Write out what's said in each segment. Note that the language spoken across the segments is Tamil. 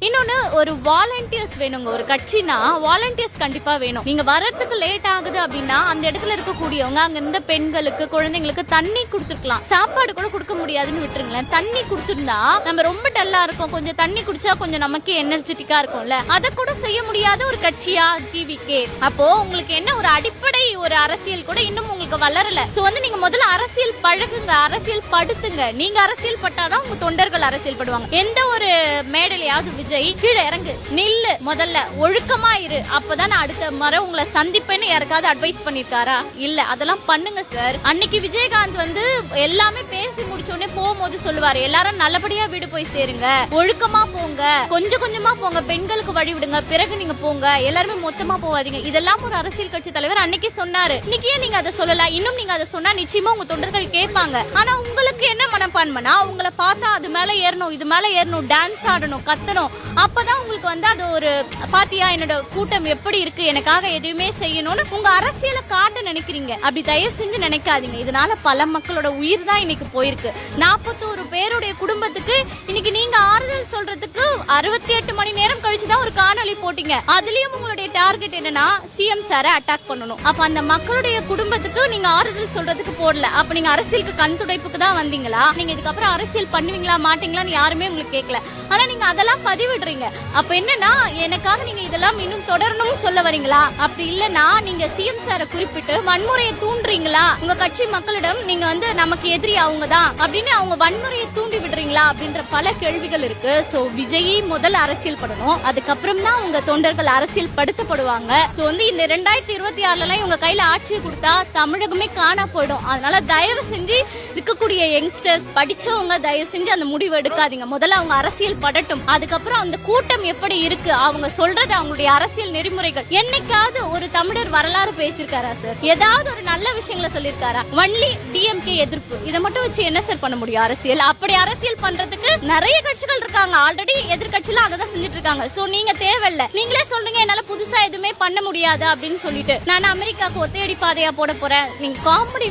இன்னொன்னு ஒரு வாலண்டியர்ஸ் வேணுங்க. ஒரு கட்சினா வாலண்டியர்ஸ் கண்டிப்பா வேணும். நீங்க வர்றதுக்கு லேட் ஆகுது அப்படின்னா அந்த இடத்துல இருக்கக்கூடியவங்க அங்க இருந்த பெண்களுக்கு குழந்தைங்களுக்கு தண்ணி கொடுத்துருக்கலாம். சாப்பாடு கூட கொடுக்க முடியாதுன்னு விட்டுருங்களேன். தண்ணி கொடுத்துருந்தா நம்ம ரொம்ப டல்லா இருக்கும். கொஞ்சம் தண்ணி குடிச்சா கொஞ்சம் நமக்கு எனர்ஜெட்டிக்கா இருக்கும்ல. அதை கூட செய்ய முடியாத ஒரு கட்சியா டிவிகே. அப்போ உங்களுக்கு என்ன ஒரு அடிப்படை ஒரு அரசியல் கூட இன்னும் உங்களுக்கு வளரல. சோ நீங்க முதல்ல அரசியல் பழகுங்க, அரசியல் படுத்துங்க. நீங்க அரசியல் பட்டாதான் உங்க தொண்டர்கள் அரசியல் படுவாங்க. எந்த ஒரு மேடையிலாவது விஜய் கீழே இறங்கு நில்லு, முதல்ல ஒழுக்கமா இரு, அப்பதான் நான் அடுத்த முறை உங்களை சந்திப்பேன்னு யாருக்காவது அட்வைஸ் பண்ணிருக்காரா? இல்ல. அதெல்லாம் பண்ணுங்க சார். அன்னைக்கு விஜயகாந்த் எல்லாமே பேசி முடிச்ச உடனே போகும்போது சொல்லுவாரு, எல்லாரும் நல்லபடியா வீடு போய் சேருங்க, ஒழுக்கமா போங்க, கொஞ்சம் கொஞ்சமா போங்க, பெண்களுக்கு வழி விடுங்க, பிறகு நீங்க போங்க, எல்லாருமே மொத்தமா போவாதீங்க. இதெல்லாம் ஒரு அரசியல் கட்சி தலைவர் அன்னைக்கு சொன்னாரு. இன்னைக்கு ஏன் நீங்க அதை சொல்லல? இன்னும் நீங்க அதை சொன்னா நிச்சயமா உங்க தொண்டர்கள் கேட்பாங்க. ஆனா உங்களுக்கு என்ன மனப்பான்மைனா உங்களை பார்த்தா அது மேல ஏறணும், இது மேல ஏறணும், டான்ஸ் ஆடணும், கத்தணும். அப்பதான் உங்களுக்கு அது ஒரு பாத்தியா என்னோட கூட்டம் எப்படி இருக்கு, எனக்காக எதுவுமே செய்யணும்னு உங்க அரசியலை காட்ட நினைக்கிறீங்க. அப்படி தயவு செஞ்சு நினைக்காதீங்க. இதனால பல மக்களோட உயிர் தான் இன்னைக்கு போயிருக்கு. 41 பேருடைய குடும்பத்துக்கு இன்னைக்கு நீங்க ஆறுதல் சொல்றதுக்கு 68 மணி நேரம் கழிச்சுதான் ஒரு காணொலி போட்டீங்க. அதுலயும் உங்களுடைய டார்கெட் என்னன்னா சிஎம் சார அட்டாக் பண்ணணும். அப்ப அந்த மக்களுடைய குடும்பத்துக்கு நீங்க ஆறுதல் சொல்றதுக்கு போடல. அப்ப நீங்க அரசியலுக்கு கண் துடைப்புக்கு தான் வந்தீங்களா? நீங்க இதுக்கப்புறம் அரசியல் பண்ணுவீங்களா மாட்டீங்களான்னு யாருமே உங்களுக்கு கேட்கல. ஆனா நீங்க அதெல்லாம் பதிவிடுறீங்க. அப்ப என்னன்னா எனக்காக நீங்க இதெல்லாம் இன்னும் தொடரணும் சொல்ல வரீங்களா? அப்படி இல்லன்னா நீங்க சிஎம் சார குறிப்பிட்டு வன்முறையை தூண்டுறீங்களா? உங்க கட்சி மக்களிடம் நீங்க நமக்கு எதிரி அவங்க தான் அப்படின்னு அவங்க வன்முறையை தூண்டி விடுறீங்களா அப்படின்ற பல கேள்விகள் இருக்கு. சோ விஜய் முதல் அரசியல் படணும், அதுக்கப்புறம் தான் உங்க தொண்டர்கள் அரசியல் படுத்தப்படுவாங்க. சோ இந்த 2026 இவங்க கையில ஆட்சியை கொடுத்தா தமிழகமே காணா போயிடும். அதனால தயவு செஞ்சு இருக்கக்கூடிய யங்ஸ்டர்ஸ் படிச்சவங்க தயவு செஞ்சு அந்த முடிவு எடுக்காதீங்க. முதல்ல அவங்க அரசியல் படட்டும், அதுக்கப்புறம் அந்த கூட்டம் எப்படி இருக்கு, அவங்க சொல்றது அவங்களுடைய அரசியல் நெறிமுறைகள். என்னைக்காவது ஒரு தமிழர் வரலாறு பேசியிருக்காரா சார்? ஏதாவது ஒரு நல்ல விஷயங்களை சொல்லியிருக்காரா? ஒன்லி டிஎம்கே எதிர்ப்பு, இதை மட்டும் வச்சு என்ன சார் பண்ண முடியும் அரசியல்? அப்படி அரசியல் பண்றதுக்கு நிறைய கட்சிகள் இருக்காங்க. ஆல்ரெடி எதிர்கட்சியில அதை தான் செஞ்சுட்டு இருக்காங்க. சோ நீங்க தேவையில்லை. நீங்களே சொல்றீங்க என்னால புதுசா எதுவுமே பண்ண முடியாது அப்படின்னு சொல்லிட்டு. நான் அமெரிக்காவுக்கு ஒத்தையடி பாதையா போட போறேன். நீங்க காமெடி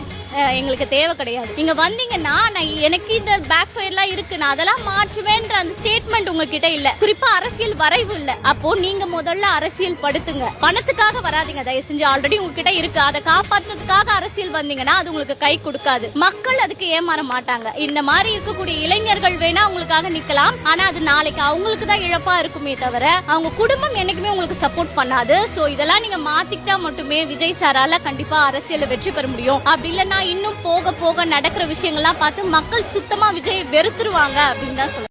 எங்களுக்கு தேவை கிடையாது. நீங்க வந்தீங்கன்னா எனக்கு இந்த பேக் ஃபயர்லாம் இருக்கு, நான் அதெல்லாம் மாற்றுவேன்ற அந்த ஸ்டேட்மெண்ட் உங்ககிட்ட இல்ல. குறிப்பா அரசியல் வரைவு இல்ல. அப்போ நீங்க முதல்ல அரசியல் படுத்துங்க. பணத்துக்காக வராதீங்க தயவு செஞ்சு. ஆல்ரெடி உங்ககிட்ட இருக்கு, அதை காப்பாற்றுறதுக்காக அரசியல் வந்தீங்கன்னா அது உங்களுக்கு கை கொடுக்காது. மக்கள் அதுக்கு ஏமாற மாட்டாங்க. இந்த மாதிரி இருக்கக்கூடிய இளைஞர்கள் வேணா உங்களுக்காக நிக்கலாம். ஆனா அது நாளைக்கு அவங்களுக்கு தான் இழப்பா இருக்குமே தவிர அவங்க குடும்பம் என்னைக்குமே உங்களுக்கு சப்போர்ட் பண்ணாது. சோ இதெல்லாம் நீங்க மாத்திக்கிட்டா மட்டுமே விஜய் சாரால கண்டிப்பா அரசியல வெற்றி பெற முடியும். அப்படி இல்லன்னா இன்னும் போக போக நடக்கிற விஷயங்கள்லாம் பார்த்து மக்கள் சுத்தமா விஜய் வெறுத்துருவாங்க அப்படின்னு தான் சொல்லுவாங்க.